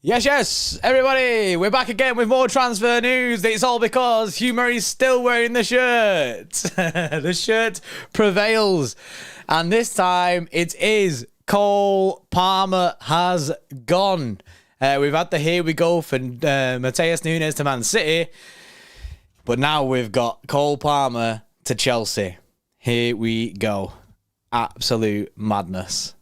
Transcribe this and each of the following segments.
Yes, everybody, we're back again with more transfer news. It's all because Hugh Murray's still wearing the shirt. The shirt prevails. And this time it is Cole Palmer has gone. We've had the here we go for Matheus Nunes to Man City. But now we've got Cole Palmer to Chelsea. Here we go. Absolute madness.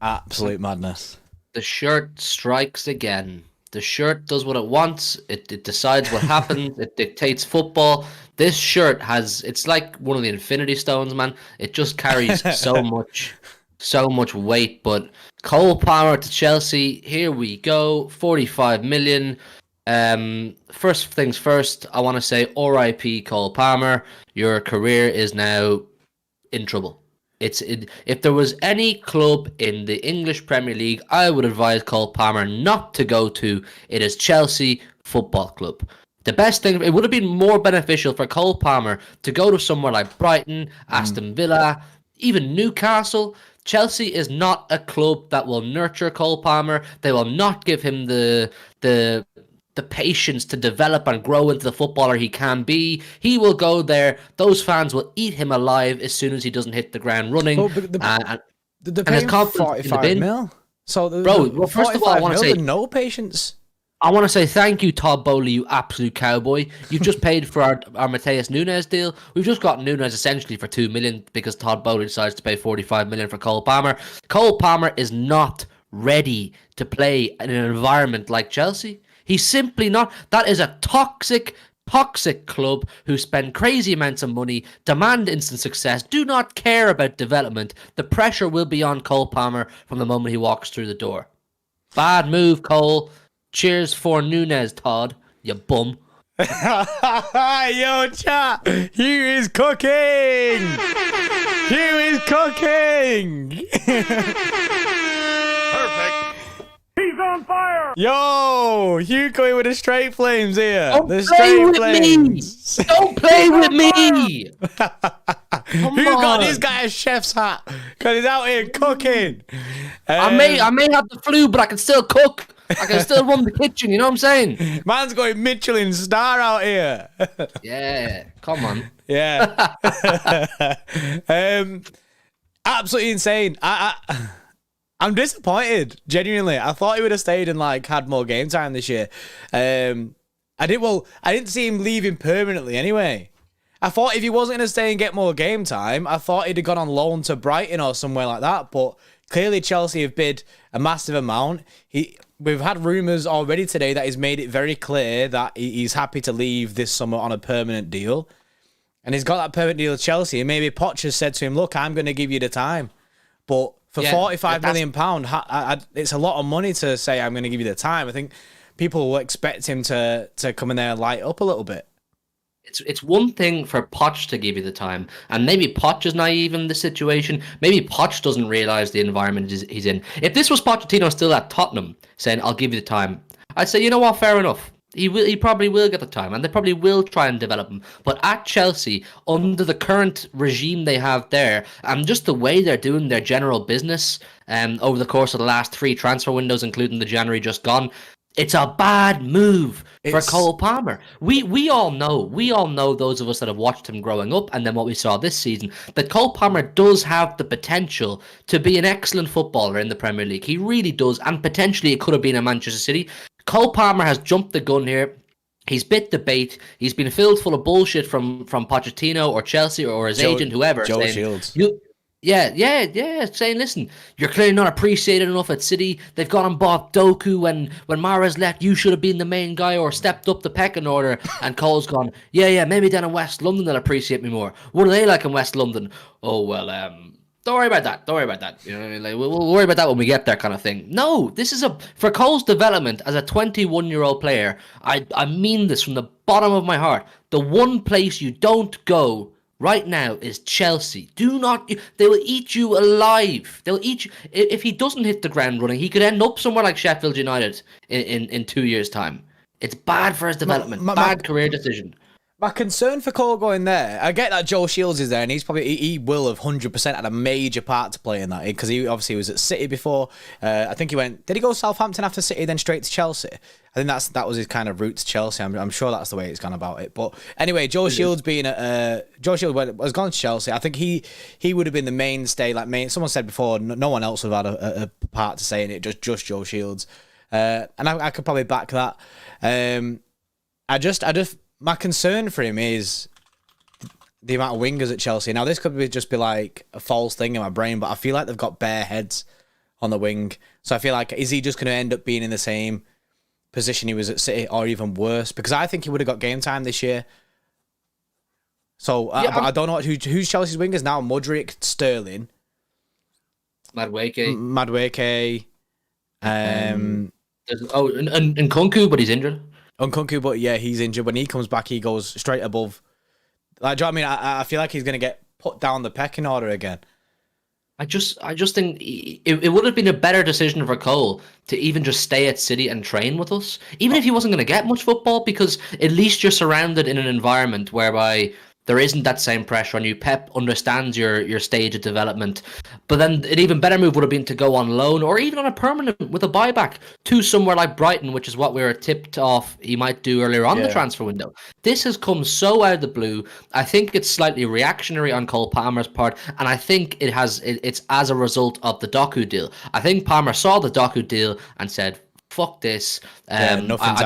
Absolute madness. The shirt strikes again. The shirt does what it wants. It decides what happens. It dictates football. This shirt it's like one of the Infinity Stones, man. It just carries so much weight. But Cole Palmer to Chelsea. Here we go. 45 million. First things first, I want to say R.I.P. Cole Palmer. Your career is now in trouble. If there was any club in the English Premier League I would advise Cole Palmer not to go to, it is Chelsea Football Club. The best thing, it would have been more beneficial for Cole Palmer to go to somewhere like Brighton, Aston Villa, even Newcastle. Chelsea is not a club that will nurture Cole Palmer. They will not give him the patience to develop and grow into the footballer he can be. He will go there. Those fans will eat him alive as soon as he doesn't hit the ground running. Oh, but they're paying 45 mil. So first of all, I want to say no patience. I want to say thank you, Todd Bowley, you absolute cowboy. You've just paid for our Matheus Nunes deal. We've just got Nunes essentially for 2 million because Todd Bowley decides to pay 45 million for Cole Palmer. Cole Palmer is not ready to play in an environment like Chelsea. He's simply not. That is a toxic club who spend crazy amounts of money, demand instant success, do not care about development. The pressure will be on Cole Palmer from the moment he walks through the door. Bad move, Cole. Cheers for Nunes, Todd, you bum. Yo, chat. Hugh is cooking. Hugh is cooking. Perfect. He's on fire! Yo, Hugh going with the straight flames here. Don't the play straight with flames. me! Don't play with me! Who got this guy a chef's hat? Because he's out here cooking. I may have the flu, but I can still cook. I can still run the kitchen, you know what I'm saying? Man's going Michelin star out here. Yeah, come on. Yeah. Absolutely insane. I'm disappointed, genuinely. I thought he would have stayed and had more game time this year. I didn't see him leaving permanently anyway. I thought if he wasn't going to stay and get more game time, I thought he'd have gone on loan to Brighton or somewhere like that. But clearly Chelsea have bid a massive amount. We've had rumours already today that he's made it very clear that he's happy to leave this summer on a permanent deal. And he's got that permanent deal with Chelsea. And maybe Poch has said to him, look, I'm going to give you the time. But for £45 million, it's a lot of money to say I'm going to give you the time. I think people will expect him to come in there and light up a little bit. It's one thing for Poch to give you the time, and maybe Poch is naive in the situation. Maybe Poch doesn't realise the environment he's in. If this was Pochettino still at Tottenham saying, I'll give you the time, I'd say, you know what, fair enough. He probably will get the time, and they probably will try and develop him. But at Chelsea, under the current regime they have there, and just the way they're doing their general business over the course of the last 3 transfer windows, including the January just gone, it's a bad move for Cole Palmer. We all know, those of us that have watched him growing up and then what we saw this season, that Cole Palmer does have the potential to be an excellent footballer in the Premier League. He really does, and potentially it could have been at Manchester City. Cole Palmer has jumped the gun here. He's bit the bait. He's been filled full of bullshit from Pochettino or Chelsea or his agent, whoever. Joe Shields. Yeah, saying, listen, you're clearly not appreciated enough at City. They've gone and bought Doku when Mahrez left. You should have been the main guy or stepped up the pecking order. And Cole's gone, yeah, maybe down in West London they'll appreciate me more. What are they like in West London? Oh, well, don't worry about that. You know what I mean? Like, we'll worry about that when we get there kind of thing. No, this is for Cole's development as a 21-year-old player, I mean this from the bottom of my heart. The one place you don't go right now is Chelsea. They will eat you alive. They'll eat you. If he doesn't hit the ground running, he could end up somewhere like Sheffield United in 2 years' time. It's bad for his development. Bad career decision. My concern for Cole going there, I get that Joe Shields is there, and he will have 100% had a major part to play in that, because he obviously was at City before. I think did he go Southampton after City, then straight to Chelsea? I think that was his kind of route to Chelsea. I'm sure that's the way it's gone about it. But anyway, Joe Shields Joe Shields was gone to Chelsea. I think he would have been the mainstay. Someone said before, no one else would have had a part to say in it, just Joe Shields, and I could probably back that. My concern for him is the amount of wingers at Chelsea. Now, this could just be like a false thing in my brain, but I feel like they've got bare heads on the wing. So I feel like, is he just going to end up being in the same position he was at City, or even worse? Because I think he would have got game time this year. So I don't know who's Chelsea's wingers now. Mudryk, Sterling, Madueke. And Nkunku, but he's injured. Nkunku, but yeah, he's injured. When he comes back, he goes straight above. Like, do you know what I mean? I feel like he's going to get put down the pecking order again. I just think it would have been a better decision for Cole to even just stay at City and train with us, even if he wasn't going to get much football, because at least you're surrounded in an environment whereby there isn't that same pressure on you. Pep understands your stage of development. But then an even better move would have been to go on loan, or even on a permanent with a buyback to somewhere like Brighton, which is what we were tipped off he might do earlier on the transfer window. This has come so out of the blue. I think it's slightly reactionary on Cole Palmer's part, and I think it's as a result of the Doku deal. I think Palmer saw the Doku deal and said, fuck this. I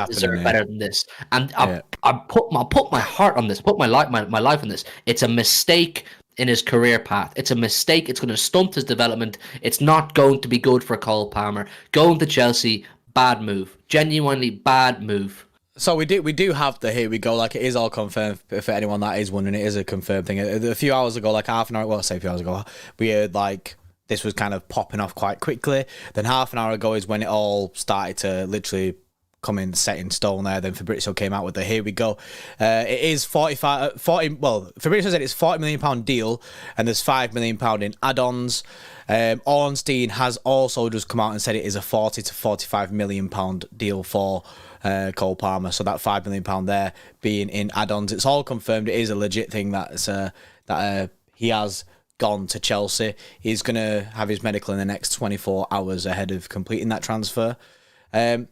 deserve better than this. And I put my heart on this, put my life on this. It's a mistake in his career path. It's a mistake. It's going to stunt his development. It's not going to be good for Cole Palmer. Going to Chelsea, bad move. Genuinely bad move. So we do have the here we go. Like, it is all confirmed. For anyone that is wondering, it is a confirmed thing. A few hours ago, like half an hour, well, I say a few hours ago, we heard like this was kind of popping off quite quickly. Then half an hour ago is when it all started to literally come in set in stone there. Then Fabrizio came out with the here we go. It is 40, well, Fabrizio said it's £40 million deal, and there's £5 million in add-ons. Ornstein has also just come out and said it is a 40 to £45 million deal for Cole Palmer. So that £5 million there being in add-ons. It's all confirmed. It is a legit thing that he has gone to Chelsea. He's going to have his medical in the next 24 hours ahead of completing that transfer. I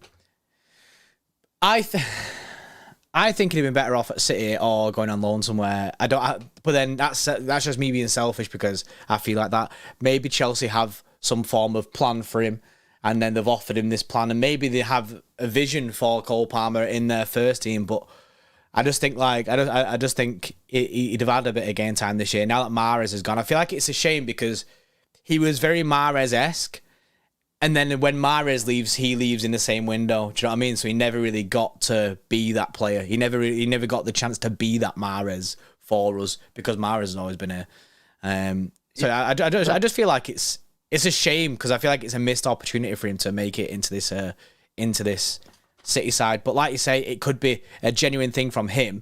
think he'd been better off at City or going on loan somewhere. But then that's just me being selfish, because I feel like that maybe Chelsea have some form of plan for him, and then they've offered him this plan, and maybe they have a vision for Cole Palmer in their first team. But I just think I just think he'd have had a bit of game time this year. Now that Mahrez has gone, I feel like it's a shame, because he was very Mahrez-esque. And then when Mahrez leaves, he leaves in the same window. Do you know what I mean? So he never really got to be that player. He never got the chance to be that Mahrez for us, because Mahrez has always been here. So I just feel like it's a shame, because I feel like it's a missed opportunity for him to make it into this City side. But like you say, it could be a genuine thing from him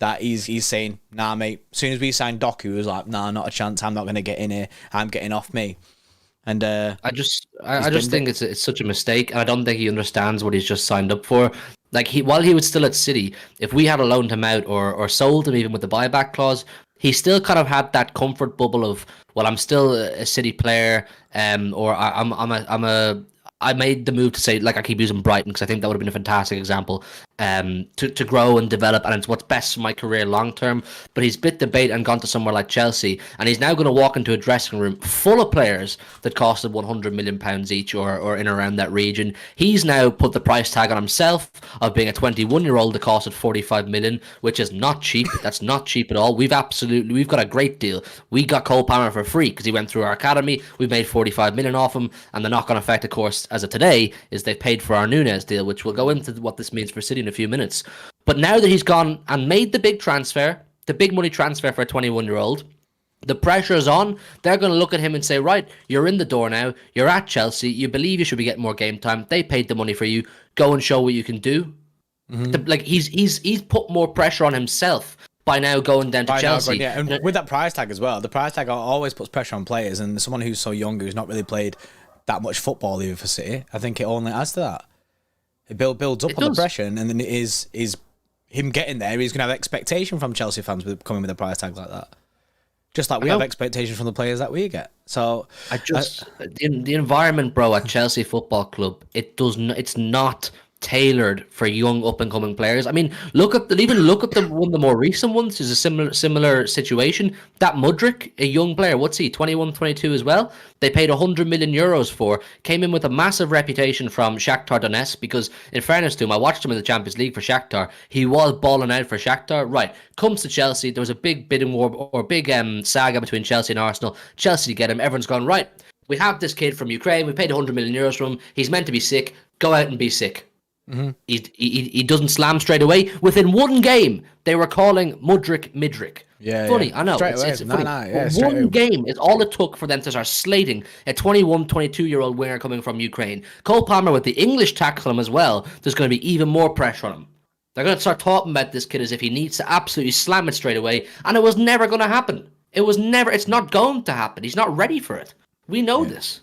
that he's saying, nah, mate. As soon as we signed Doku, he was like, nah, not a chance. I'm not going to get in here. I'm getting off me. And I just think it's such a mistake, and I don't think he understands what he's just signed up for. Like, while he was still at City, if we had loaned him out or sold him even with the buyback clause, he still kind of had that comfort bubble of, well, I'm still a City player, or I made the move to say, like, I keep using Brighton because I think that would have been a fantastic example, to grow and develop, and it's what's best for my career long term. But he's bit the bait and gone to somewhere like Chelsea, and he's now going to walk into a dressing room full of players that costed £100 million each, or in around that region. He's now put the price tag on himself of being a 21-year-old that costed £45 million, which is not cheap. That's not cheap at all. We've got a great deal. We got Cole Palmer for free because he went through our academy. We made £45 million off him, and the knock-on effect, of course, as of today, is they've paid for our Núñez deal, which we'll go into what this means for City in a few minutes. But now that he's gone and made the big transfer, the big money transfer for a 21-year-old, the pressure is on. They're going to look at him and say, right, you're in the door now. You're at Chelsea. You believe you should be getting more game time. They paid the money for you. Go and show what you can do. Mm-hmm. He's put more pressure on himself by now going down to Chelsea. And with that price tag as well, the price tag always puts pressure on players, and someone who's so young, who's not really played that much football even for City, I think it only adds to that. It builds up on the pressure, and then he's him getting there, he's going to have expectation from Chelsea fans with coming with a price tag like that. Just like we have expectation from the players that we get. So the environment, bro, at Chelsea Football Club, it's not tailored for young up and coming players. I mean, look at one of the more recent ones is a similar situation. That Mudryk, a young player, what's he, 21, 22 as well? They paid 100 million euros for, came in with a massive reputation from Shakhtar Donetsk, because in fairness to him, I watched him in the Champions League for Shakhtar. He was balling out for Shakhtar. Right, comes to Chelsea. There was a big bidding war or big saga between Chelsea and Arsenal. Chelsea to get him. Everyone's gone, right, we have this kid from Ukraine. We paid 100 million euros for him. He's meant to be sick. Go out and be sick. Mm-hmm. He doesn't slam straight away. Within one game, they were calling Mudryk Midryk. Yeah, funny, yeah. I know. It's funny. One game is all it took for them to start slating a 21, 22-year-old winger coming from Ukraine. Cole Palmer with the English tackle him as well. There's going to be even more pressure on him. They're going to start talking about this kid as if he needs to absolutely slam it straight away, and it was never going to happen. It's not going to happen. He's not ready for it. We know this.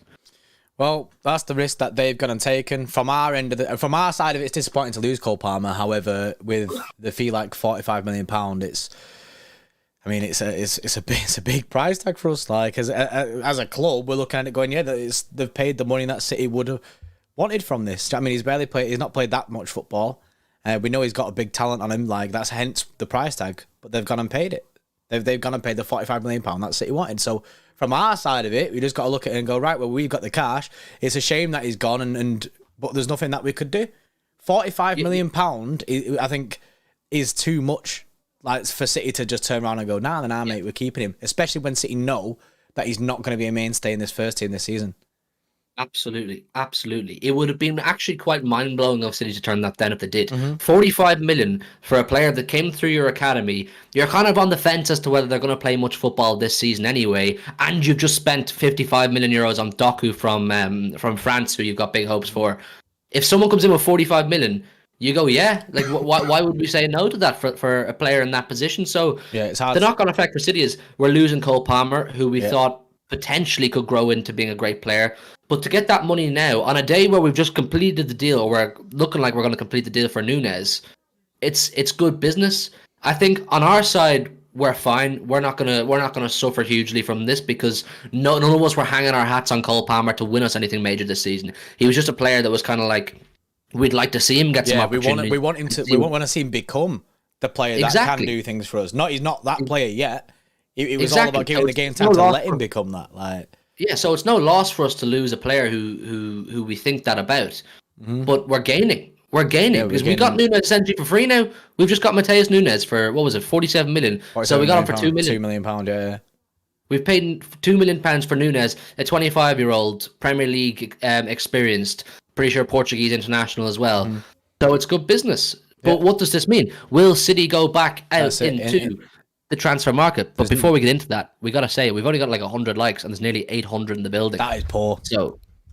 Well, that's the risk that they've gone and taken. From our from our side of it, it's disappointing to lose Cole Palmer. However, with the fee like £45 million, it's a big price tag for us. Like as a club, we're looking at it going, yeah, they've paid the money that City would have wanted from this. I mean, he's not played that much football. We know he's got a big talent on him. Like that's hence the price tag. But they've gone and paid it. They've gone and paid the £45 million that City wanted. So from our side of it, we just got to look at it and go, right, well, we've got the cash. It's a shame that he's gone, but there's nothing that we could do. £45 million, I think, is too much, like, for City to just turn around and go, nah, mate, we're keeping him. Especially when City know that he's not going to be a mainstay in this first team this season. Absolutely. It would have been actually quite mind-blowing of City to turn that down if they did. Mm-hmm. 45 million for a player that came through your academy. You're kind of on the fence as to whether they're going to play much football this season anyway, and you've just spent 55 million euros on Doku from France, who you've got big hopes for. If someone comes in with 45 million, you go, yeah. Like, why would we say no to that for a player in that position? So yeah, it's hard. The knock-on effect for City is we're losing Cole Palmer, who we thought potentially could grow into being a great player. But to get that money now, on a day where we've just completed the deal, or we're looking like we're going to complete the deal for Nunez, it's good business. I think on our side, we're fine. We're not gonna suffer hugely from this because none of us were hanging our hats on Cole Palmer to win us anything major this season. He was just a player that was kind of like, we'd like to see him get some opportunity. We want to see him become the player that can do things for us. He's not that player yet. It was all about giving the game time to let him become that. Like. Yeah, so it's no loss for us to lose a player who we think that about. Mm-hmm. But we're gaining. Because we got Nunez essentially for free now. We've just got Mateus Nunez for, what was it, 47 million. So we got him for £2 million. £2 million, yeah. We've paid £2 million for Nunez, a 25-year-old Premier League experienced, pretty sure Portuguese international as well. Mm. So it's good business. But what does this mean? Will City go back out into the transfer market? But before we get into that, we got to say, we've only got like 100 likes and there's nearly 800 in the building. That is poor.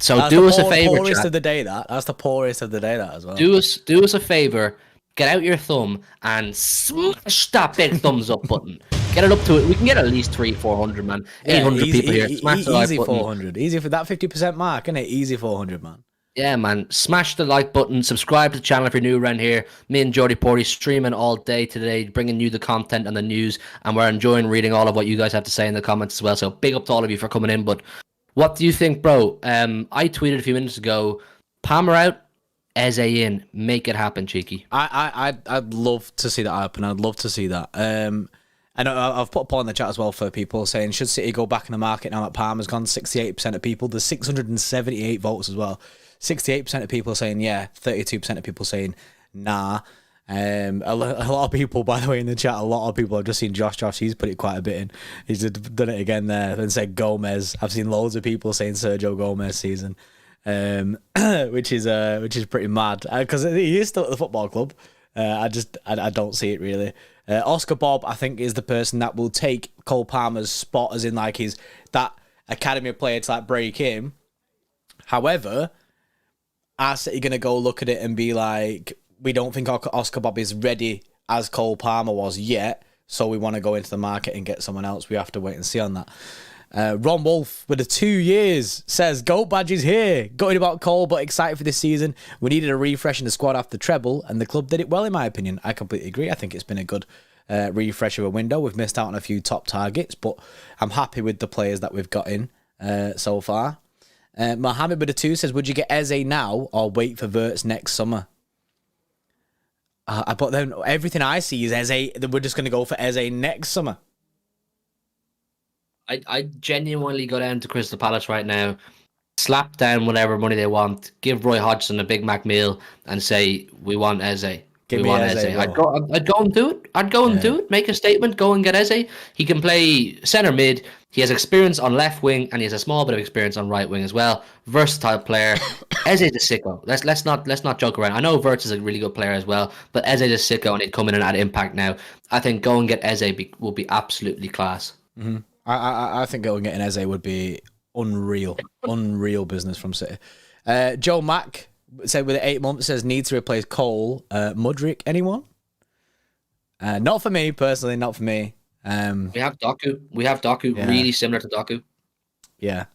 So do us a favor, poorest of the day, that's the poorest of the day, that as well. Do us a favor, get out your thumb and smash that big thumbs up button. Get it up to it. We can get at least 300-400, man. 800 people here. Smash the like button. 400. Easy for that 50% mark, isn't it? Easy 400, man. Yeah, man. Smash the like button. Subscribe to the channel if you're new around here. Me and Jordy Porty streaming all day today, bringing you the content and the news, and we're enjoying reading all of what you guys have to say in the comments as well. So big up to all of you for coming in. But what do you think, bro? I tweeted a few minutes ago, Palmer out, Eze in. Make it happen, cheeky. I'd love to see that happen. I'd love to see that. And I've put a poll in the chat as well for people saying, should City go back in the market now that Palmer's gone? 68% of people. There's 678 votes as well. 68% of people saying yeah, 32% of people saying nah. A lot of people, by the way, in the chat, a lot of people have just seen Josh. He's put it quite a bit in. He's done it again there and said Gomez. I've seen loads of people saying Sergio Gomez season, which is pretty mad because he is still at the football club. I don't see it really. Oscar Bob, I think, is the person that will take Cole Palmer's spot, as in like he's that academy player to like break him. However, are City going to go look at it and be like, we don't think Oscar Bob is ready as Cole Palmer was yet, so we want to go into the market and get someone else? We have to wait and see on that. Ron Wolf with the 2 years says, Goat Badge is here. Gutted about Cole, but excited for this season. We needed a refresh in the squad after treble, and the club did it well, in my opinion. I completely agree. I think it's been a good refresh of a window. We've missed out on a few top targets, but I'm happy with the players that we've got in so far. Mohammed with the 2 says, would you get Eze now or wait for Verts next summer? But then everything I see is Eze. We're just going to go for Eze next summer. I genuinely go down to Crystal Palace right now, slap down whatever money they want, give Roy Hodgson a Big Mac meal, and say, we want Eze. Give me Eze. I'd go and do it. I'd go and do it. Make a statement. Go and get Eze. He can play centre mid. He has experience on left wing, and he has a small bit of experience on right wing as well. Versatile player. Eze's a sicko. Let's not joke around. I know Verts is a really good player as well, but Eze's a sicko, and he'd come in and add impact now. I think go and get Eze will be absolutely class. Mm-hmm. I think going and getting Eze would be unreal business from City. Joe Mack said with 8 months says needs to replace Cole. Mudryk, anyone? Not for me personally. Not for me. We have Doku. Yeah. Really similar to Doku. Yeah.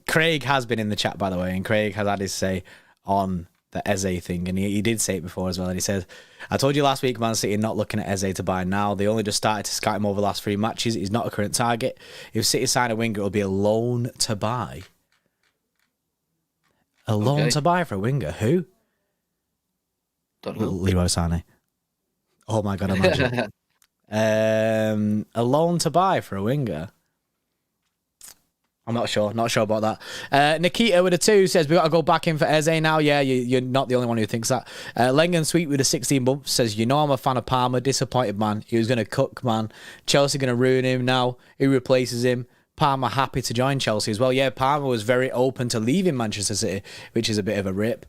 Craig has been in the chat, by the way, and Craig has had his say on the Eze thing, and he did say it before as well, and he said, I told you last week Man City not looking at Eze to buy now. They only just started to scout him over the last 3 matches. He's not a current target. If City sign a winger, it'll be a loan to buy. A loan to buy for a winger? Who? Don't know. Leroy Sané. Oh my God, imagine. A loan to buy for a winger. I'm not sure about that. Nikita with a 2 says we got to go back in for Eze now. Yeah, you're not the only one who thinks that. Lengan Sweet with a 16 bump says, I'm a fan of Palmer. Disappointed, man. He was going to cook, man. Chelsea going to ruin him now. Who replaces him? Palmer happy to join Chelsea as well. Yeah, Palmer was very open to leaving Manchester City, which is a bit of a rip.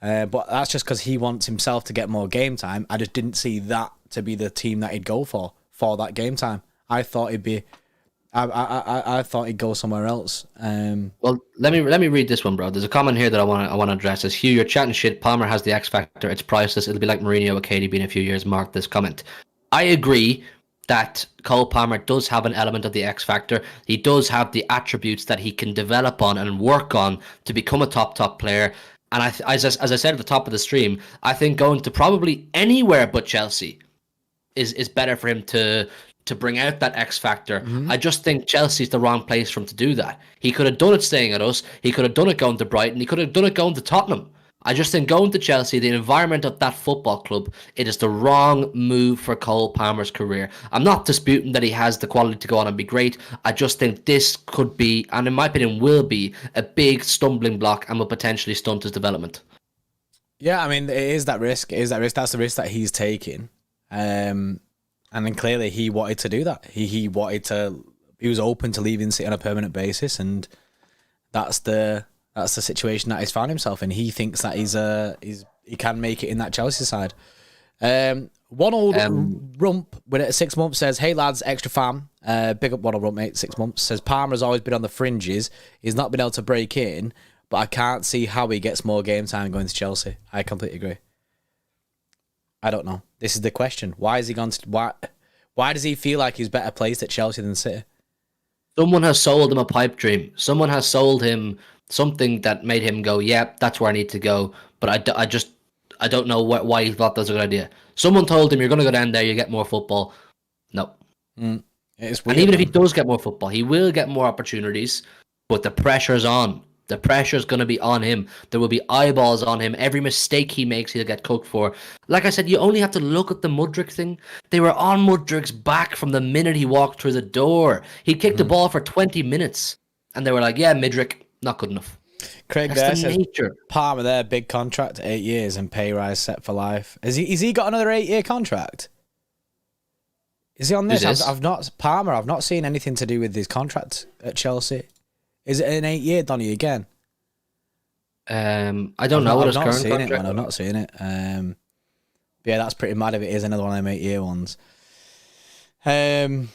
But that's just because he wants himself to get more game time. I just didn't see that to be the team that he'd go for that game time. I thought he'd be... I thought he'd go somewhere else. Well, let me read this one, bro. There's a comment here that I want to address. It's Hugh, you're chatting shit. Palmer has the X factor. It's priceless. It'll be like Mourinho with KDB in a few years. Mark this comment. I agree that Cole Palmer does have an element of the X factor. He does have the attributes that he can develop on and work on to become a top player. And as I said at the top of the stream, I think going to probably anywhere but Chelsea is better for him to bring out that X factor. Mm-hmm. I just think Chelsea's the wrong place for him to do that. He could have done it staying at us. He could have done it going to Brighton. He could have done it going to Tottenham. I just think going to Chelsea, the environment of that football club, it is the wrong move for Cole Palmer's career. I'm not disputing that he has the quality to go on and be great. I just think this could be, and in my opinion will be, a big stumbling block and will potentially stunt his development. Yeah, I mean, it is that risk. That's the risk that he's taking. And then clearly he wanted to do that. He was open to leaving City on a permanent basis, and that's the situation that he's found himself in. He thinks that he can make it in that Chelsea side. One old rump with 6 months says, "Hey lads, extra fam. Big up one old rump, mate. 6 months says Palmer's always been on the fringes. He's not been able to break in, but I can't see how he gets more game time going to Chelsea. I completely agree. I don't know. This is the question. Why is he gone to, why does he feel like he's better placed at Chelsea than City? Someone has sold him a pipe dream. Someone has sold him something that made him go, yeah, that's where I need to go. But I don't know why he thought that was a good idea. Someone told him, you're going to go down there, you get more football. No. It's weird, and even if he does get more football, he will get more opportunities, but the pressure's on. The pressure's going to be on him. There will be eyeballs on him. Every mistake he makes, he'll get cooked for. Like I said, you only have to look at the Mudryk thing. They were on Mudryk's back from the minute he walked through the door. He kicked the ball for 20 minutes. And they were like, yeah, Mudryk, not good enough. Craig That's there the says, nature. Palmer there, big contract, 8 years and pay rise set for life. Is he got another 8-year contract? Is he on this? I've not seen anything to do with his contract at Chelsea. Is it an 8-year Donny again? I don't know what his current contract is. I've not seen it. But yeah, that's pretty mad if it is another one of them 8-year ones. LJ,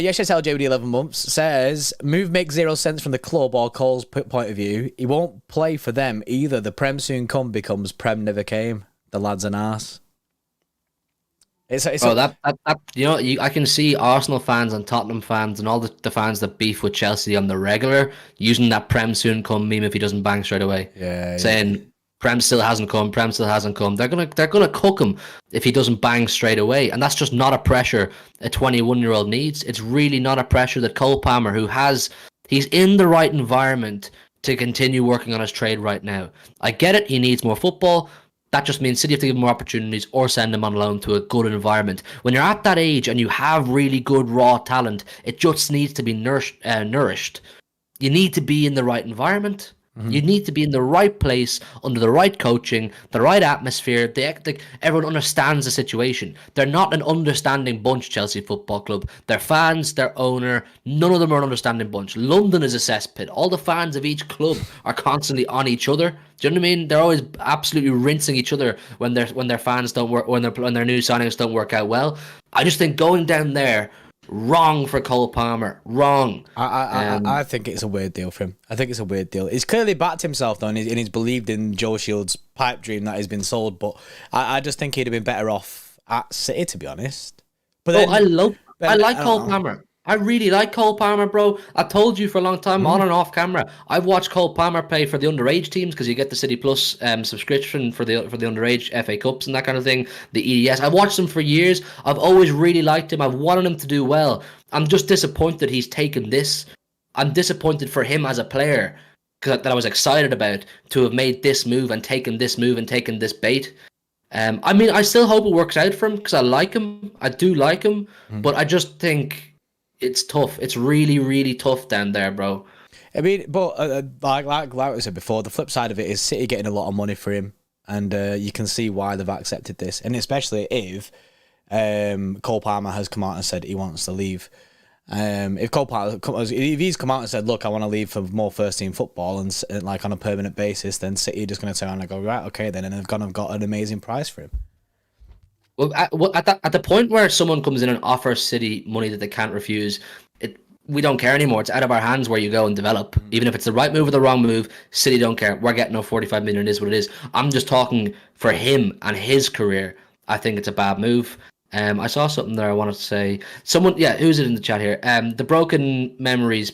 yes, LJ with 11 months says move makes zero sense from the club or Cole's point of view. He won't play for them either. The Prem soon come becomes Prem never came. The lad's an arse. Bro, that I can see Arsenal fans and Tottenham fans and all the fans that beef with Chelsea on the regular using that Prem soon come meme if he doesn't bang straight away. Yeah, Saying Prem still hasn't come, Prem still hasn't come. They're gonna cook him if he doesn't bang straight away. And that's just not a pressure a 21-year-old needs. It's really not a pressure that Cole Palmer, he's in the right environment to continue working on his trade right now. I get it, he needs more football. That just means City have to give him more opportunities or send him on loan to a good environment. When you're at that age and you have really good raw talent, it just needs to be nourished. You need to be in the right environment. You need to be in the right place, under the right coaching, the right atmosphere. Everyone understands the situation. They're not an understanding bunch, Chelsea Football Club. Their fans, their owner, none of them are an understanding bunch. London is a cesspit. All the fans of each club are constantly on each other. Do you know what I mean? They're always absolutely rinsing each other when their fans don't work, when their new signings don't work out well. I just think going down there, wrong for Cole Palmer. Wrong. I think it's a weird deal for him. I think it's a weird deal. He's clearly backed himself though, and he's believed in Joe Shields' pipe dream that has been sold. But I just think he'd have been better off at City, to be honest. But then, I like Cole Palmer. I really like Cole Palmer, bro. I told you for a long time, on and off camera. I've watched Cole Palmer play for the underage teams because you get the City Plus subscription for the underage FA Cups and that kind of thing. The EDS. I've watched him for years. I've always really liked him. I've wanted him to do well. I'm just disappointed he's taken this. I'm disappointed for him as a player that I was excited about to have made this move and taken this move and taken this bait. I mean, I still hope it works out for him because I like him. I do like him, but I just think it's tough. It's really, really tough down there, bro. I mean, but like we said before, the flip side of it is City getting a lot of money for him, and you can see why they've accepted this, and especially if Cole Palmer has come out and said he wants to leave. If he's come out and said, "Look, I want to leave for more first team football and like on a permanent basis," then City are just going to turn around and go, "Right, okay, then," and they've got an amazing price for him. Well, at the point where someone comes in and offers City money that they can't refuse, we don't care anymore. It's out of our hands where you go and develop. Even if it's the right move or the wrong move, City don't care. We're getting our 45 million. It is what it is. I'm just talking for him and his career. I think it's a bad move. I saw something there I wanted to say. Someone, who's it in the chat here? The Broken Memories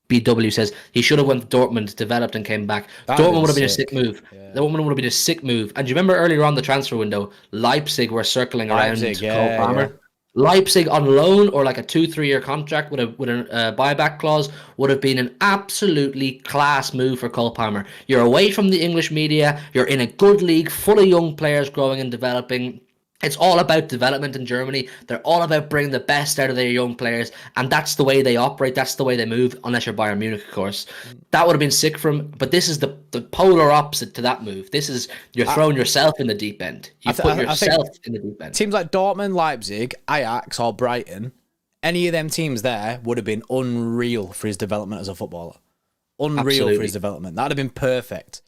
BW says he should have went to Dortmund, developed and came back. Dortmund would have been a sick move. Yeah. Dortmund would have been a sick move. And do you remember earlier on the transfer window, Leipzig were circling around Cole Palmer? Yeah. Leipzig on loan or like a 2-3 year contract with a buyback clause would have been an absolutely class move for Cole Palmer. You're away from the English media. You're in a good league full of young players growing and developing. It's all about development in Germany. They're all about bringing the best out of their young players, and that's the way they operate. That's the way they move, unless you're Bayern Munich, of course. That would have been sick for him, but this is the polar opposite to that move. This is you're throwing yourself in the deep end. You put yourself in the deep end. Teams like Dortmund, Leipzig, Ajax, or Brighton, any of them teams there would have been unreal for his development as a footballer. Unreal for his development. That would have been perfect.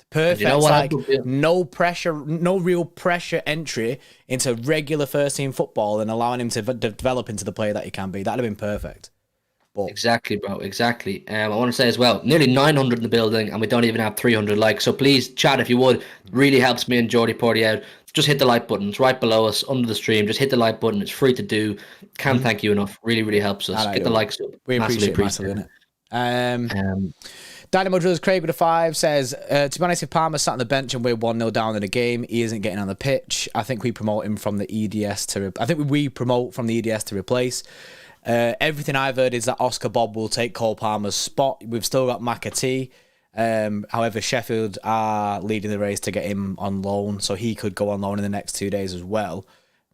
Perfect, you know like no pressure, no real pressure entry into regular first team football and allowing him to develop into the player that he can be. That'd have been perfect. But exactly, bro. Exactly. I want to say as well, nearly 900 in the building, and we don't even have 300 likes. So please, chat if you would. Really helps me and Jordy Porty out. Just hit the like button. It's right below us under the stream. Just hit the like button. It's free to do. Can't thank you enough. Really, really helps us. Get the likes up. We appreciate it. Dynamo Drillers Craig with a 5 says, to be honest, if Palmer's sat on the bench and we're 1-0 down in a game, he isn't getting on the pitch. I think we promote him from the EDS to... we promote from the EDS to replace. Everything I've heard is that Oscar Bob will take Cole Palmer's spot. We've still got McAtee. However, Sheffield are leading the race to get him on loan, so he could go on loan in the next 2 days as well.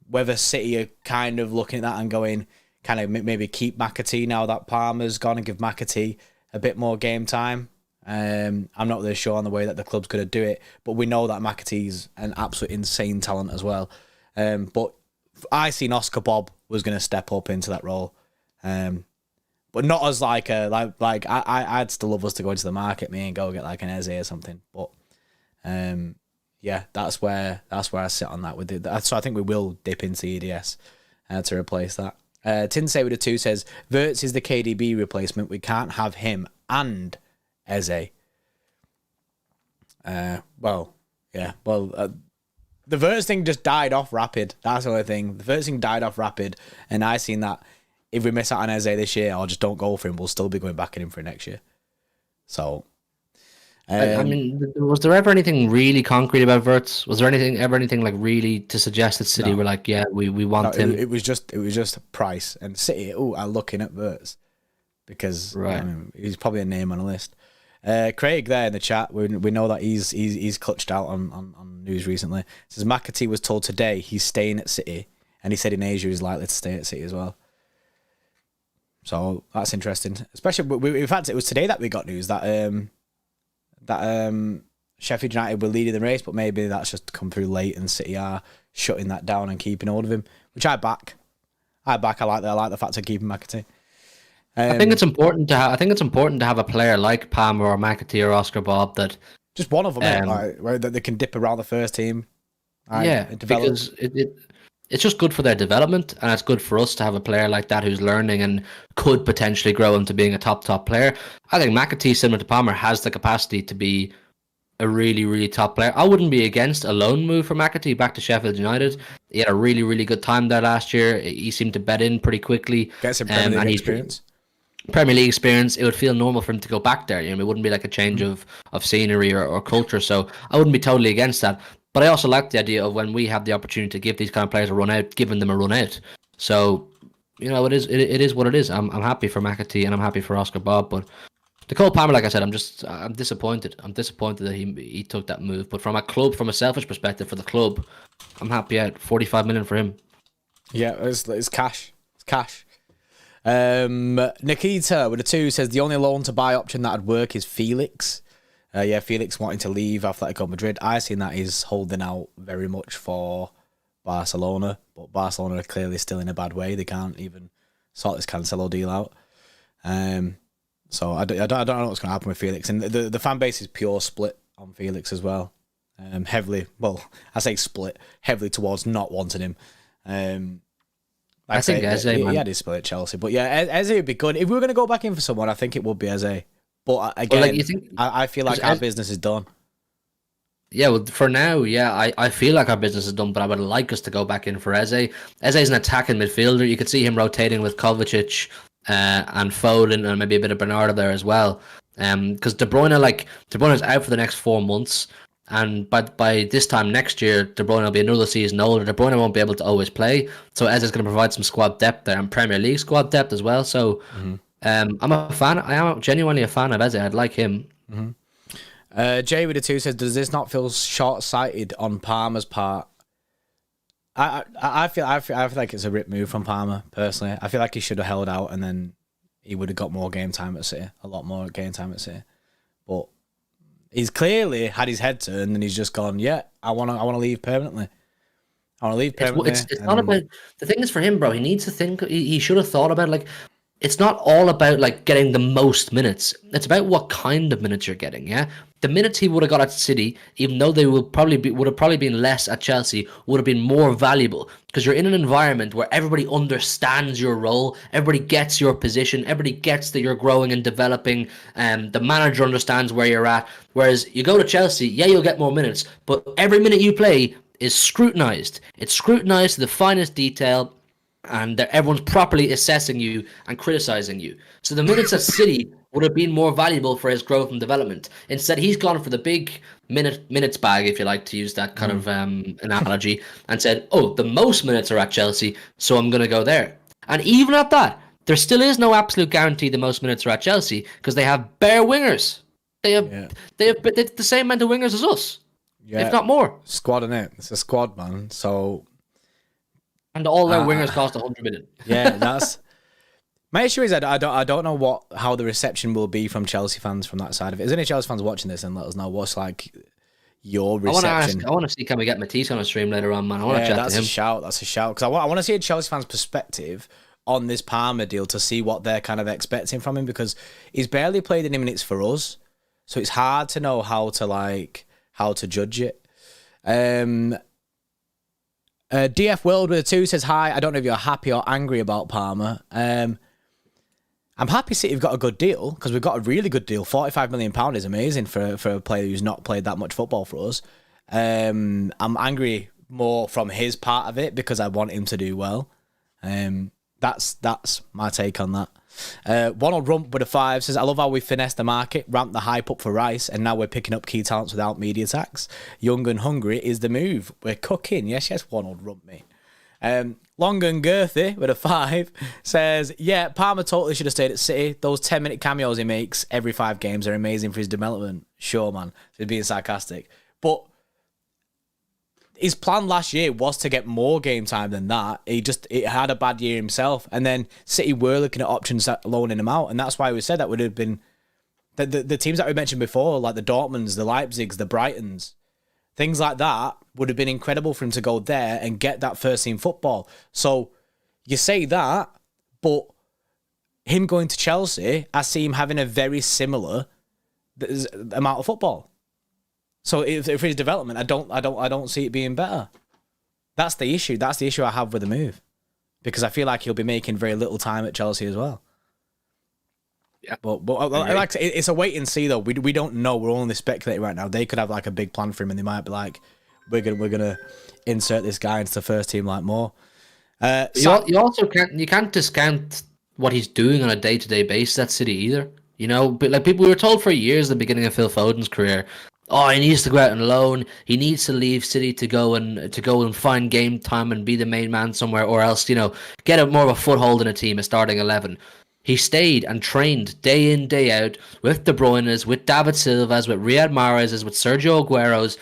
Whether City are kind of looking at that and going, kind of maybe keep McAtee now that Palmer's gone and give McAtee a bit more game time. I'm not really sure on the way that the club's going to do it, but we know that McAtee's an absolute insane talent as well. But I seen Oscar Bob was going to step up into that role, but not as I'd still love us to go into the market, me, and go get like an Eze or something. But that's where I sit on that with it. So I think we will dip into EDS to replace that. Tinsay with a 2 says, Wirtz is the KDB replacement. We can't have him and Eze. The Verts thing just died off rapid. That's the only thing. The Verts thing died off rapid, and I seen that if we miss out on Eze this year or just don't go for him, we'll still be going back at him for next year. So, I mean, was there ever anything really concrete about Verts? Was there ever anything like really to suggest that City were like, yeah, we want him? It was just price and City. Oh, are looking at Verts because he's probably a name on a list. Craig there in the chat, we know that he's clutched out on news recently. It says McAtee was told today he's staying at City, and he said in Asia he's likely to stay at City as well. So that's interesting. Especially, in fact, it was today that we got news that Sheffield United were leading the race, but maybe that's just come through late, and City are shutting that down and keeping hold of him, which I back. I like the fact of keeping McAtee. I think it's important to have a player like Palmer or McAtee or Oscar Bob that just one of them that they can dip around the first team. Because it's just good for their development, and it's good for us to have a player like that who's learning and could potentially grow into being a top player. I think McAtee, similar to Palmer, has the capacity to be a really, really top player. I wouldn't be against a loan move for McAtee back to Sheffield United. He had a really, really good time there last year. He seemed to bed in pretty quickly. Get some Premier League experience. Premier League experience, it would feel normal for him to go back there. It wouldn't be like a change of scenery or culture. So I wouldn't be totally against that. But I also like the idea of when we have the opportunity to give these kind of players a run out, giving them a run out. So, it is what it is. I'm happy for McAtee and I'm happy for Oscar Bob. But the Cole Palmer, like I said, I'm disappointed. I'm disappointed that he took that move. But from a selfish perspective for the club, I'm happy at 45 million for him. Yeah, it's cash. It's cash. Nikita with a 2 says the only loan to buy option that'd work is Felix. Felix wanting to leave Atletico Madrid. I seen that he's holding out very much for Barcelona, but Barcelona are clearly still in a bad way. They can't even sort this Cancelo deal out. So I don't know what's going to happen with Felix, and the fan base is pure split on Felix as well. Heavily towards not wanting him. I think Eze, he man. had his split at Chelsea, but yeah, Eze would be good if we were going to go back in for someone. I think it would be Eze. But again, I feel like our business is done. Yeah, well, for now, I feel like our business is done, but I would like us to go back in for Eze. Eze is an attacking midfielder. You could see him rotating with Kovacic and Foden and maybe a bit of Bernardo there as well. Because De Bruyne is out for the next 4 months, and by this time next year, De Bruyne will be another season older. De Bruyne won't be able to always play, so Eze is going to provide some squad depth there and Premier League squad depth as well. So. I'm a fan. I am genuinely a fan of Eze. I'd like him. Jay with a 2 says, does this not feel short-sighted on Palmer's part? I feel like it's a rip move from Palmer, personally. I feel like he should have held out and then he would have got more game time at City, a lot more game time at City. But he's clearly had his head turned and he's just gone, I want to leave permanently. I want to leave permanently. It's not about... The thing is for him, bro, he needs to think... He should have thought about, like... It's not all about like getting the most minutes. It's about what kind of minutes you're getting. Yeah, the minutes he would have got at City, even though they would have probably been less at Chelsea, would have been more valuable because you're in an environment where everybody understands your role, everybody gets your position, everybody gets that you're growing and developing, and the manager understands where you're at. Whereas you go to Chelsea, you'll get more minutes, but every minute you play is scrutinized. It's scrutinized to the finest detail. And everyone's properly assessing you and criticizing you. So the minutes at City would have been more valuable for his growth and development. Instead, he's gone for the big minutes bag, if you like to use that kind of analogy, and said, "Oh, the most minutes are at Chelsea, so I'm going to go there." And even at that, there still is no absolute guarantee the most minutes are at Chelsea because they have bare wingers. They have the same amount of wingers as us, if not more. Squad, innit? It's a squad, man. So. And all their wingers cost 100 million. Yeah, that's my issue. Is I don't know how the reception will be from Chelsea fans from that side of it. Is any Chelsea fans watching this and let us know what's like your reception? I want to see, can we get Matisse on a stream later on, man? I want to chat to him. That's a shout because I want to see a Chelsea fan's perspective on this Palmer deal to see what they're kind of expecting from him because he's barely played any minutes for us, so it's hard to know how to judge it. DF World with a 2 says, hi, I don't know if you're happy or angry about Palmer. I'm happy City have got a good deal because we've got a really good deal. £45 million is amazing for a player who's not played that much football for us. I'm angry more from his part of it because I want him to do well. That's my take on that. Ronald Rump with a 5 says, I love how we finessed the market, ramped the hype up for Rice, and now we're picking up key talents without media tax. Young and hungry is the move. We're cooking. Yes, Ronald Rump, mate. Long and girthy with a 5 says, yeah, Palmer totally should have stayed at City. Those 10-minute cameos he makes every 5 games are amazing for his development. Sure, man. He's being sarcastic. But his plan last year was to get more game time than that. It had a bad year himself. And then City were looking at options loaning him out. And that's why we said that would have been the teams that we mentioned before, like the Dortmunds, the Leipzigs, the Brightons, things like that would have been incredible for him to go there and get that first team football. So you say that, but him going to Chelsea, I see him having a very similar amount of football. So if for his development, I don't see it being better. That's the issue. That's the issue I have with the move, because I feel like he'll be making very little time at Chelsea as well. Yeah, but like it's a wait and see though. We don't know. We're only speculating right now. They could have like a big plan for him, and they might be like, we're gonna insert this guy into the first team like more. You also can't discount what he's doing on a day-to-day basis at City either. You know, but like we were told for years at the beginning of Phil Foden's career, oh, he needs to go out on loan. He needs to leave City to go and find game time and be the main man somewhere, or else get a more of a foothold in a team, a starting 11. He stayed and trained day in, day out with De Bruyne's, with David Silva's, with Riyad Mahrez's, with Sergio Aguero's.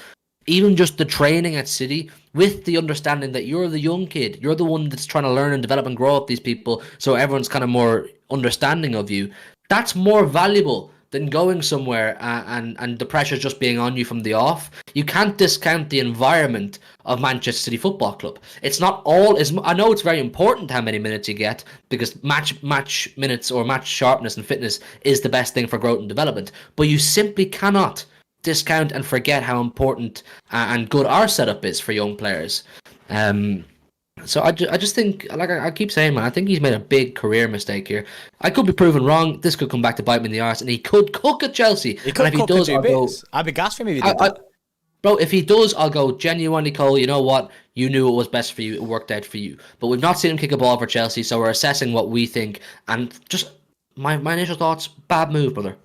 Even just the training at City, with the understanding that you're the young kid, you're the one that's trying to learn and develop and grow up these people, so everyone's kind of more understanding of you. That's more valuable than going somewhere and the pressure just being on you from the off. You can't discount the environment of Manchester City Football Club. It's not all. I know it's very important how many minutes you get, because match minutes or match sharpness and fitness is the best thing for growth and development. But you simply cannot discount and forget how important and good our setup is for young players. So I just think, like I keep saying, man, I think he's made a big career mistake here. I could be proven wrong. This could come back to bite me in the arse, and he could cook at Chelsea. He could cook at 2 bits. I'd be gassed for him if he did that. Bro, if he does, I'll go, genuinely, Cole, you know what? You knew it was best for you. It worked out for you. But we've not seen him kick a ball for Chelsea, so we're assessing what we think. And just my initial thoughts, bad move, brother.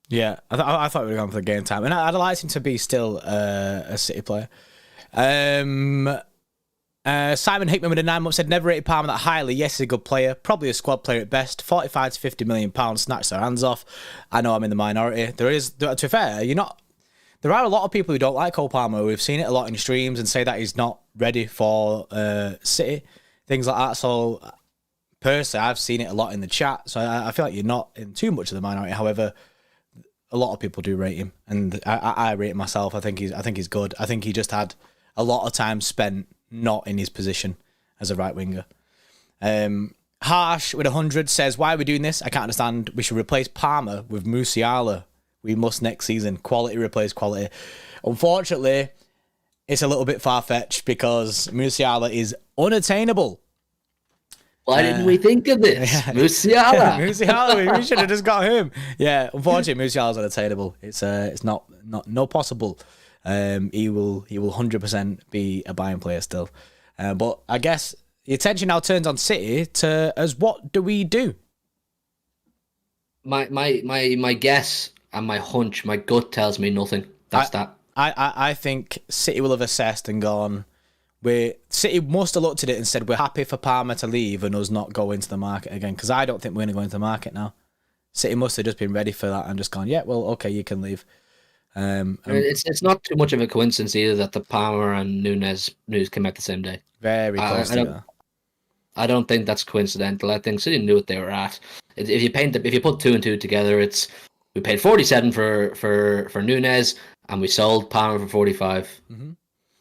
Yeah, I thought we were going for the game time. And I'd like him to be still a City player. Simon Hickman with a 9 month said, never rated Palmer that highly. Yes, he's a good player, probably a squad player at best. 45 to 50 million pounds, snatched their hands off. I know I'm in the minority. To be fair, there are a lot of people who don't like Cole Palmer. We've seen it a lot in streams and say that he's not ready for City, things like that. So personally, I've seen it a lot in the chat. So I feel like you're not in too much of the minority. However, a lot of people do rate him, and I rate him myself. I think he's good. I think he just had a lot of time spent not in his position as a right winger. Harsh with 100 says, why are we doing this? I can't understand. We should replace Palmer with Musiala. We must next season. Quality replace quality. Unfortunately, it's a little bit far-fetched because Musiala is unattainable. Why didn't we think of this? Yeah. Musiala. Musiala, we should have just got him. Yeah, unfortunately, Musiala's unattainable. It's not possible. He will 100% be a buying player still. But I guess the attention now turns on City as what do we do? My guess and my hunch, my gut tells me nothing. I think City will have assessed and gone, City must have looked at it and said, we're happy for Palmer to leave and us not go into the market again, because I don't think we're going to go into the market now. City must have just been ready for that and just gone, yeah, well, okay, you can leave. It's not too much of a coincidence either that the Palmer and Nunes news came out the same day. Very close I don't think that's coincidental. I think City knew what they were at. If you put 2 and 2 together, we paid 47 for Nunes and we sold Palmer for 45. Mm-hmm.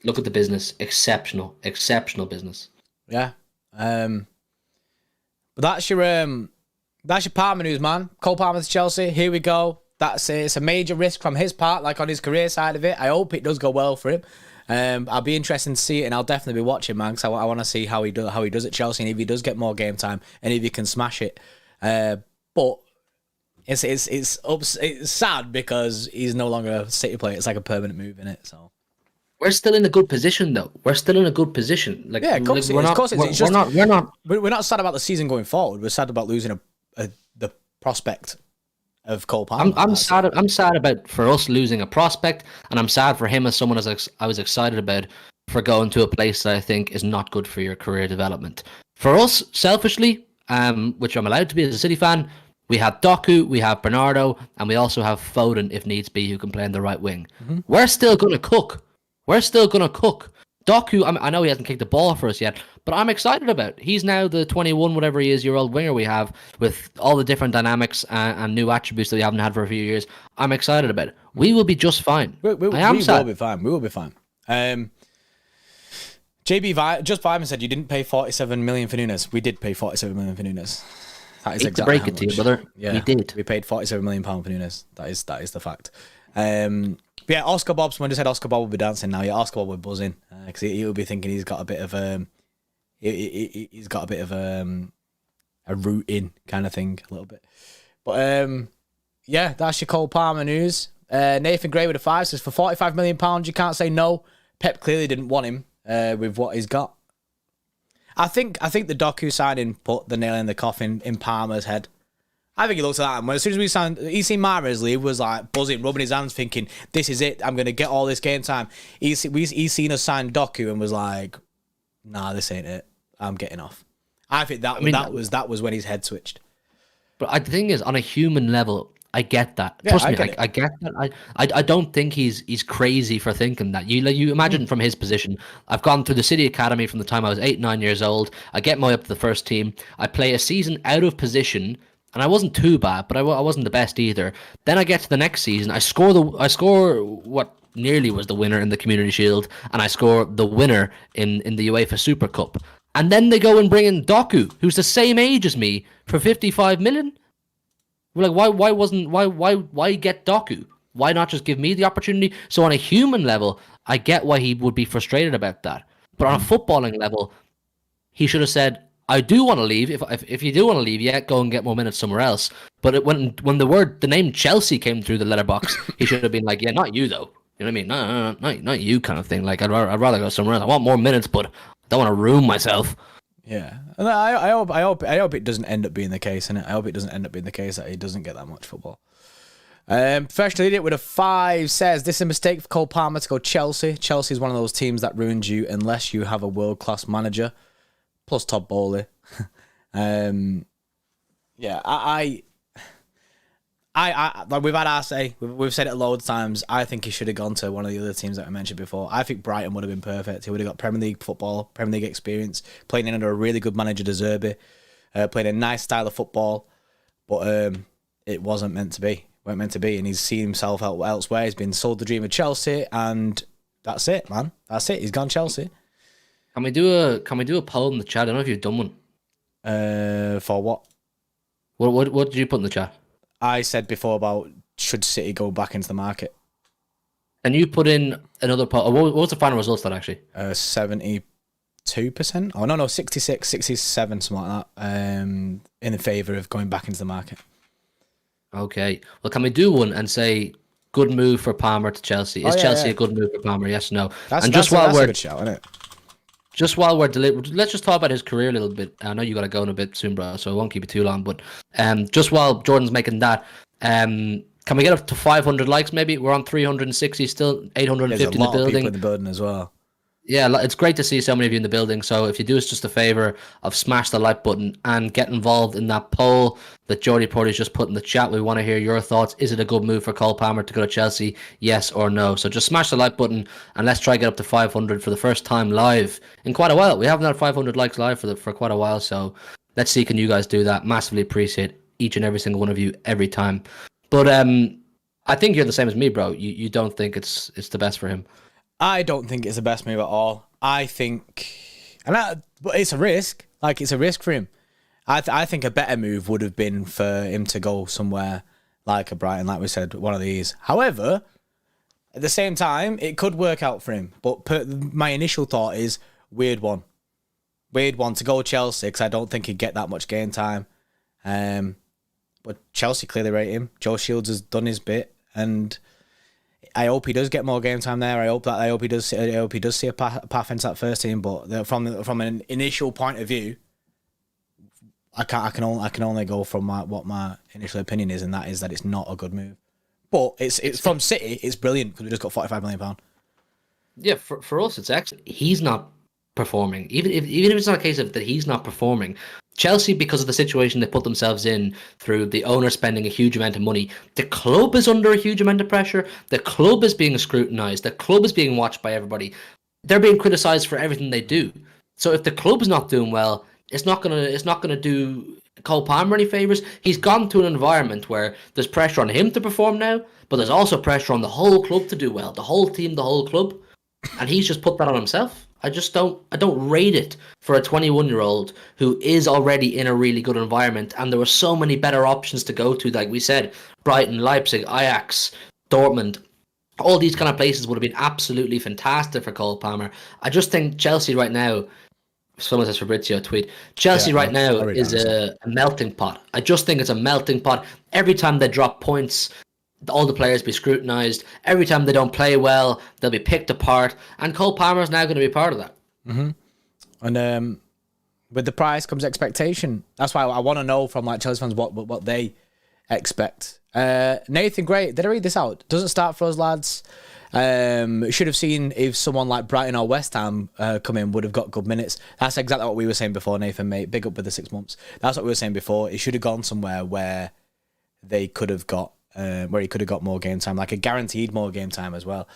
Look at the business, exceptional business. Yeah, but that's your Palmer news, man. Cole Palmer to Chelsea. Here we go. That's it. It's a major risk from his part, like on his career side of it. I hope it does go well for him. I'll be interested to see it, and I'll definitely be watching, man, because I want to see how he does at Chelsea, and if he does get more game time, and if he can smash it. But it's sad because he's no longer a City player. It's like a permanent move in it. So We're still in a good position, though. We're still in a good position. Like, Yeah, of course it is. Of course it is. It's we're just, not. We're not. we're not sad about the season going forward. We're sad about losing the prospect of Cole Palmer. I'm sad. I'm sad about for us losing a prospect, and I'm sad for him as someone I was excited about for going to a place that I think is not good for your career development. For us, selfishly, which I'm allowed to be as a City fan, we have Doku, we have Bernardo, and we also have Foden if needs be, who can play in the right wing. We're still gonna cook. We're still gonna cook. Doku, I know he hasn't kicked the ball for us yet, but I'm excited about it. He's now the 21, whatever he is, year old winger we have with all the different dynamics and new attributes that we haven't had for a few years. I'm excited about it. We will be just fine. We will be fine. We will be fine. Just Vyman said you didn't pay 47 million for Nunes. We did pay 47 million for Nunes. That is exactly to break it to you, brother. Yeah, we did. We paid 47 million pound for Nunes. That is the fact. But yeah, Oscar Bob. Someone just said Oscar Bob will be dancing now. Yeah, Oscar Bob will be buzzing because he'll be thinking he's got a bit of he's got a bit of a root in kind of thing a little bit. But yeah, that's your Cole Palmer news. Nathan Gray with a 5 says for 45 million pounds you can't say no. Pep clearly didn't want him with what he's got. I think the Doku signing put the nail in the coffin in Palmer's head. I think he looked at that, and as soon as we signed, he seen Mahrez leave, was like buzzing, rubbing his hands, thinking, "This is it. I'm gonna get all this game time." He's seen us sign Doku and was like, "Nah, this ain't it. I'm getting off." I think that was when his head switched. But the thing is, on a human level, I get that. Yeah, Trust me, get I get that. I don't think he's crazy for thinking that. You imagine from his position. I've gone through the City Academy from the time I was 8, 9 years old. I get my way up to the first team. I play a season out of position. And I wasn't too bad, but I wasn't the best either. Then I get to the next season. I score what nearly was the winner in the Community Shield, and I score the winner in the UEFA Super Cup. And then they go and bring in Doku, who's the same age as me, for 55 million. We're like, why get Doku? Why not just give me the opportunity? So on a human level, I get why he would be frustrated about that. But on a footballing level, he should have said, I do want to leave. If you do want to leave, yeah, go and get more minutes somewhere else. But when the name Chelsea came through the letterbox, he should have been like, yeah, not you though. You know what I mean? No, not you kind of thing. Like I'd rather go somewhere else. I want more minutes, but I don't want to ruin myself. Yeah, and I hope it doesn't end up being the case, innit? I hope it doesn't end up being the case that he doesn't get that much football. Professional Idiot with a 5 says this is a mistake for Cole Palmer to go Chelsea. Chelsea is one of those teams that ruins you unless you have a world class manager. Plus Todd Bowley. Yeah, I like we've had our say. We've said it a load of times. I think he should have gone to one of the other teams that I mentioned before. I think Brighton would have been perfect. He would have got Premier League football, Premier League experience, playing under a really good manager, De Zerbi, playing a nice style of football. But it wasn't meant to be. Weren't meant to be, and he's seen himself out elsewhere. He's been sold the dream of Chelsea, and that's it, man. That's it. He's gone Chelsea. Can we do a poll in the chat? I don't know if you've done one. For what? What did you put in the chat? I said before about should City go back into the market. And you put in another poll. What was the final results that actually? 72%. Oh no, 66, 67, something like that. In favour of going back into the market. Okay. Well, can we do one and say good move for Palmer to Chelsea? Is Chelsea a good move for Palmer? Yes or no? That's a good shout, isn't it? Just while we're let's just talk about his career a little bit. I know you got to go in a bit soon, bro, so I won't keep it too long. But just while Jordan's making that, can we get up to 500 likes? Maybe we're on 360, still 850 in the building. There's a lot of people in the building as well. Yeah, it's great to see so many of you in the building. So if you do us just a favor of smash the like button and get involved in that poll that Jordy Porty's just put in the chat. We want to hear your thoughts. Is it a good move for Cole Palmer to go to Chelsea? Yes or no? So just smash the like button and let's try to get up to 500 for the first time live in quite a while. We haven't had 500 likes live for quite a while. So let's see, can you guys do that? Massively appreciate each and every single one of you every time. But I think you're the same as me, bro. You don't think it's the best for him? I don't think it's the best move at all. I think, but it's a risk. Like, it's a risk for him. I think a better move would have been for him to go somewhere like a Brighton, like we said, one of these. However, at the same time, it could work out for him. But my initial thought is weird one to go Chelsea because I don't think he'd get that much game time. But Chelsea clearly rate him. Joe Shields has done his bit, and I hope he does get more game time there. I hope he does see a path into that first team. But from an initial point of view, I can only go from what my initial opinion is, and that is that it's not a good move. But it's from City. It's brilliant because we just got £45 million. Yeah, for us, it's actually he's not performing. Even if it's not a case of that he's not performing, Chelsea, because of the situation they put themselves in through the owner spending a huge amount of money, the club is under a huge amount of pressure. The club is being scrutinised. The club is being watched by everybody. They're being criticised for everything they do. So if the club's not doing well, it's not gonna do Cole Palmer any favours. He's gone to an environment where there's pressure on him to perform now, but there's also pressure on the whole club to do well, the whole team, the whole club, and he's just put that on himself. I don't rate it for a 21-year-old who is already in a really good environment, and there were so many better options to go to. Like we said, Brighton, Leipzig, Ajax, Dortmund, all these kind of places would have been absolutely fantastic for Cole Palmer. I just think Chelsea right now, someone says Fabrizio tweet, Chelsea right now is a melting pot. I just think it's a melting pot. Every time they drop points, all the players be scrutinised. Every time they don't play well, they'll be picked apart. And Cole Palmer is now going to be part of that. Mm-hmm. And with the price comes expectation. That's why I want to know from like Chelsea fans what they expect. Nathan Gray, did I read this out? Doesn't start for us, lads. Should have seen if someone like Brighton or West Ham come in, would have got good minutes. That's exactly what we were saying before, Nathan, mate. Big up with the 6 months. That's what we were saying before. It should have gone somewhere where they could have got where he could have got more game time, like a guaranteed more game time as well.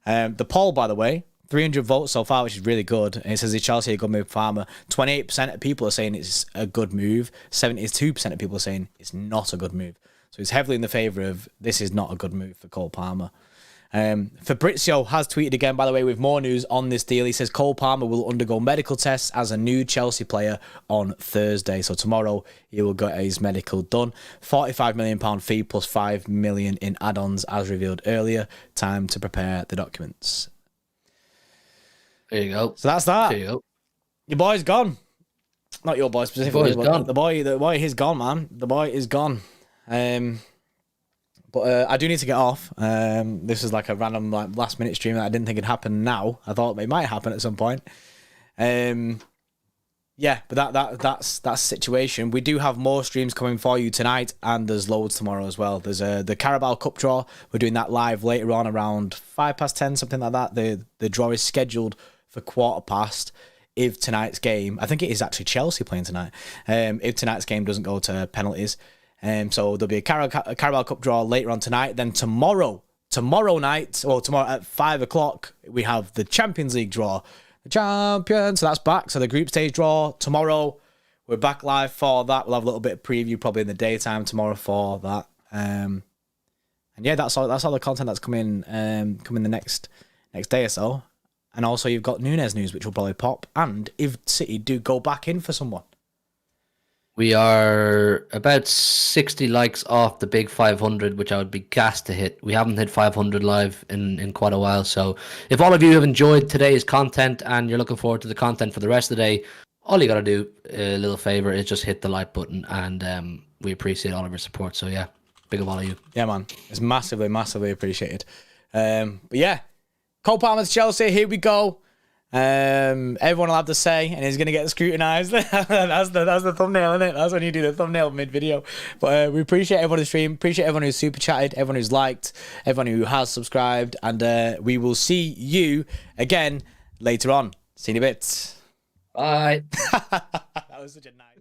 The poll, by the way, 300 votes so far, which is really good. And it says, is Chelsea a good move for Farmer? 28% of people are saying it's a good move. 72% of people are saying it's not a good move. So it's heavily in the favour of this is not a good move for Cole Palmer. Fabrizio has tweeted again, by the way, with more news on this deal. He says Cole Palmer will undergo medical tests as a new Chelsea player on Thursday. So tomorrow he will get his medical done. £45 million fee plus $5 million in add-ons as revealed earlier. Time to prepare the documents. There you go. So that's that. There you go. Your boy's gone. Not your boy specifically, But the boy is gone, man. The boy is gone. But I do need to get off. This is like a random last minute stream that I didn't think it'd happen now. I thought it might happen at some point. Yeah, but that's the situation. We do have more streams coming for you tonight, and there's loads tomorrow as well. There's the Carabao Cup draw. We're doing that live later on around 10:05, something like that. The draw is scheduled for 10:15. If tonight's game, I think it is actually Chelsea playing tonight. If tonight's game doesn't go to penalties. So there'll be a Carabao Cup draw later on tonight. Then tomorrow night, or tomorrow at 5 o'clock, we have the Champions League draw. The champions, so that's back. So the group stage draw tomorrow. We're back live for that. We'll have a little bit of preview probably in the daytime tomorrow for that. And yeah, that's all the content that's coming the next day or so. And also you've got Nunes news, which will probably pop. And if City do go back in for someone. We are about 60 likes off the big 500, which I would be gassed to hit. We haven't hit 500 live in quite a while. So if all of you have enjoyed today's content and you're looking forward to the content for the rest of the day, all you got to do, a little favor, is just hit the like button. And we appreciate all of your support. So yeah, big of all of you. Yeah, man. It's massively, massively appreciated. But yeah, Cole Palmer's Chelsea. Here we go. Everyone will have to say, and he's going to get scrutinised. that's the thumbnail, isn't it? That's when you do the thumbnail mid-video. But we appreciate everyone who's streamed, appreciate everyone who's super chatted, everyone who's liked, everyone who has subscribed, and we will see you again later on. See you in a bit. Bye. That was such a nice...